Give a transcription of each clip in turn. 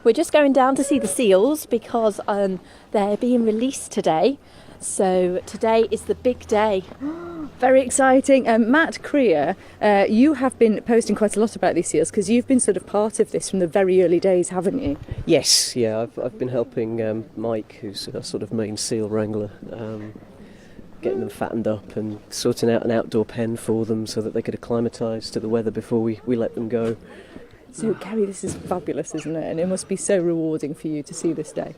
We're just going down to see the seals because they're being released today. So today is the big day. Very exciting. Matt, Creer, you have been posting quite a lot about these seals because you've been sort of part of this from the very early days, haven't you? Yes, yeah, I've been helping Mike, who's a sort of main seal wrangler, getting them fattened up and sorting out an outdoor pen for them so that they could acclimatise to the weather before we let them go. So, Kerry, this is fabulous, isn't it? And it must be so rewarding for you to see this day.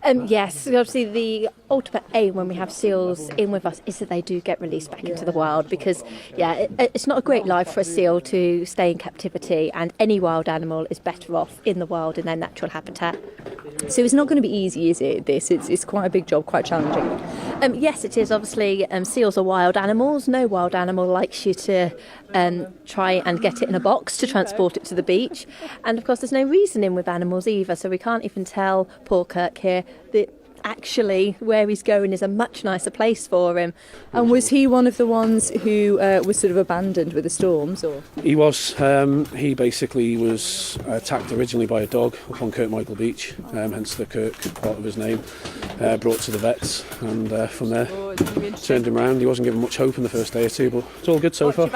Yes, obviously the ultimate aim when we have seals in with us is that they do get released back into the wild because, it's not a great life for a seal to stay in captivity, and any wild animal is better off in the wild in their natural habitat. So it's not going to be easy, is it, this? It's quite a big job, quite challenging. Yes, it is. Obviously, seals are wild animals. No wild animal likes you to try and get it in a box to transport it to the beach. And of course, there's no reasoning with animals either, so we can't even tell poor Kirk here that actually where he's going is a much nicer place for him. And was he one of the ones who was sort of abandoned with the storms? Or He was. He basically was attacked originally by a dog up on Kirkmichael Beach, hence the Kirk part of his name, brought to the vets, and from there turned him around. He wasn't given much hope in the first day or two, but it's all good so far.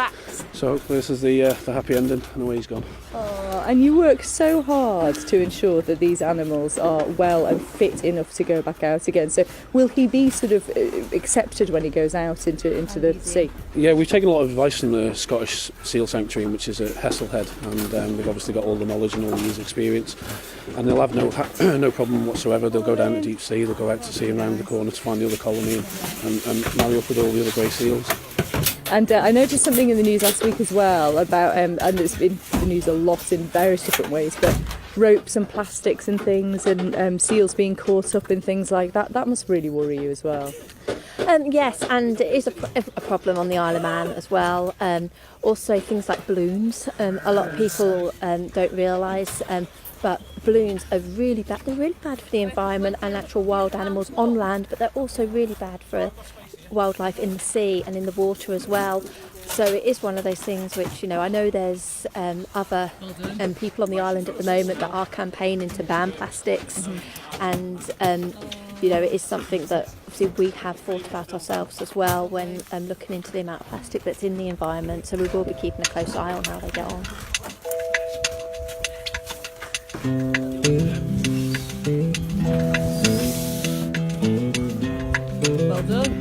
So this is the happy ending, and away he's gone. Oh, and you work so hard to ensure that these animals are well and fit enough to go back out again. So will he be sort of accepted when he goes out into the sea? Yeah, we've taken a lot of advice from the Scottish Seal Sanctuary, which is at Hesselhead, and they've obviously got all the knowledge and all the years' experience, and they'll have no problem whatsoever. They'll go down to deep sea, they'll go out to sea and round the corner to find the other colony and marry up with all the other grey seals. And I noticed something in the news last week as well about, and it's been in the news a lot in various different ways, but ropes and plastics and things, and seals being caught up in things like that. That must really worry you as well. Yes, and it is a problem on the Isle of Man as well. Also things like balloons. A lot of people don't realise, but balloons are really bad. They're really bad for the environment and actual wild animals on land, but they're also really bad for wildlife in the sea and in the water as well. So it is one of those things which, I know there's other people on the island at the moment that are campaigning to ban plastics, and it is something that obviously we have thought about ourselves as well when looking into the amount of plastic that's in the environment. So we will be keeping a close eye on how they get on. Well done.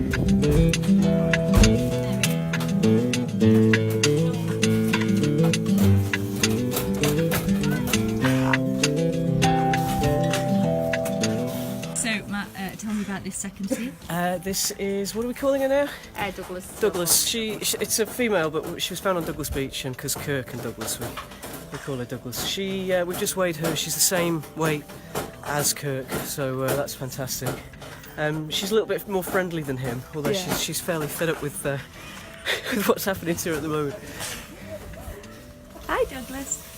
So, Matt, tell me about this second seal. This is, what are we calling her now? Douglas. Douglas. It's a female, but she was found on Douglas Beach, and because Kirk and Douglas, we call her Douglas. We've just weighed her. She's the same weight as Kirk, so that's fantastic. She's a little bit more friendly than him, although she's fairly fed up with what's happening to her at the moment. Hi, Douglas.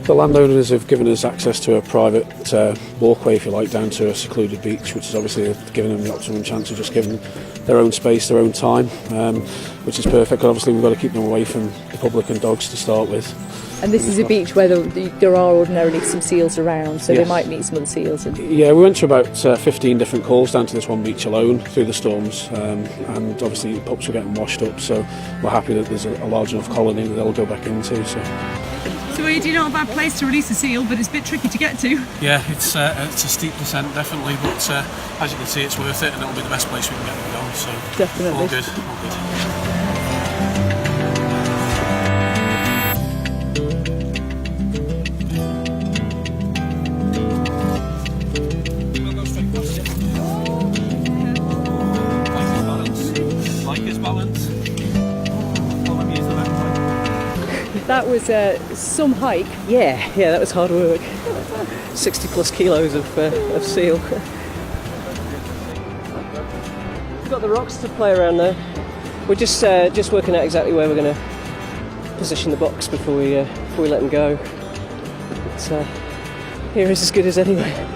The landowners have given us access to a private walkway, if you like, down to a secluded beach, which is obviously giving them the optimum chance of just giving their own space, their own time, which is perfect. But obviously we've got to keep them away from the public and dogs to start with. And this is a beach where there are ordinarily some seals around, so they might meet some other seals. Yeah, we went to about 15 different calls down to this one beach alone through the storms, and obviously pups were getting washed up, so we're happy that there's a large enough colony that they'll go back into. So you do not a bad place to release a seal, but it's a bit tricky to get to. Yeah, it's a steep descent, definitely, but as you can see, it's worth it, and it'll be the best place we can get them going. So definitely, all good, all good. That was some hike. Yeah, that was hard work. 60 plus kilos of seal. We've got the rocks to play around there. We're just working out exactly where we're going to position the box before we let them go. It's here is as good as anywhere.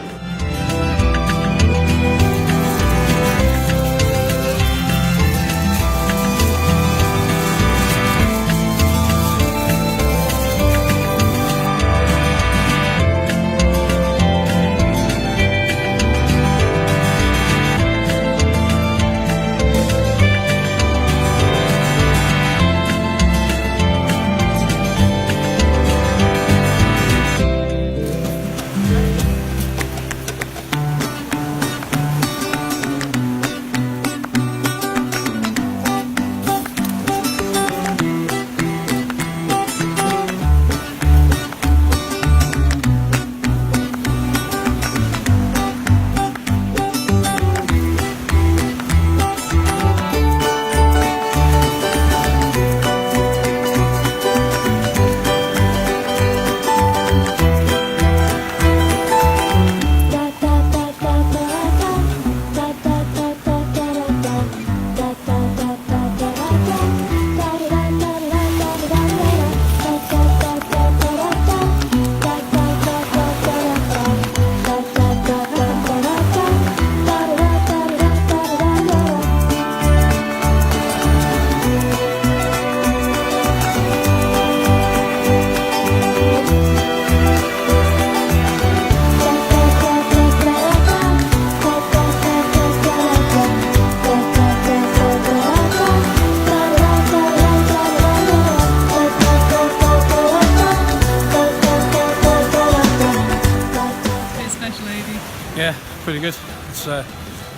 really good. It's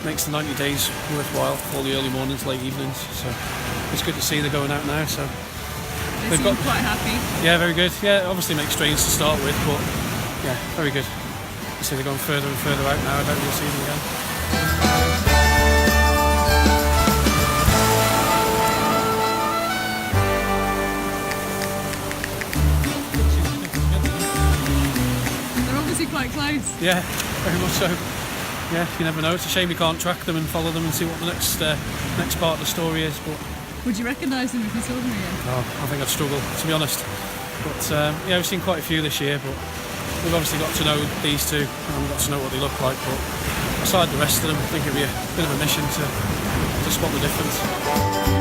makes the 90 days worthwhile, all the early mornings, late evenings, so it's good to see they're going out now. So They seem quite happy. Yeah, very good. Yeah, obviously makes strains to start with, but yeah, very good. You see they're going further and further out now. I bet we'll see them again. They're obviously quite close. Yeah, very much so. Yeah, you never know. It's a shame you can't track them and follow them and see what the next part of the story is. But Would you recognise them if you saw them again? I think I'd struggle, to be honest. But yeah, we've seen quite a few this year, but we've obviously got to know these two and we've got to know what they look like. But aside the rest of them, I think it'd be a bit of a mission to spot the difference.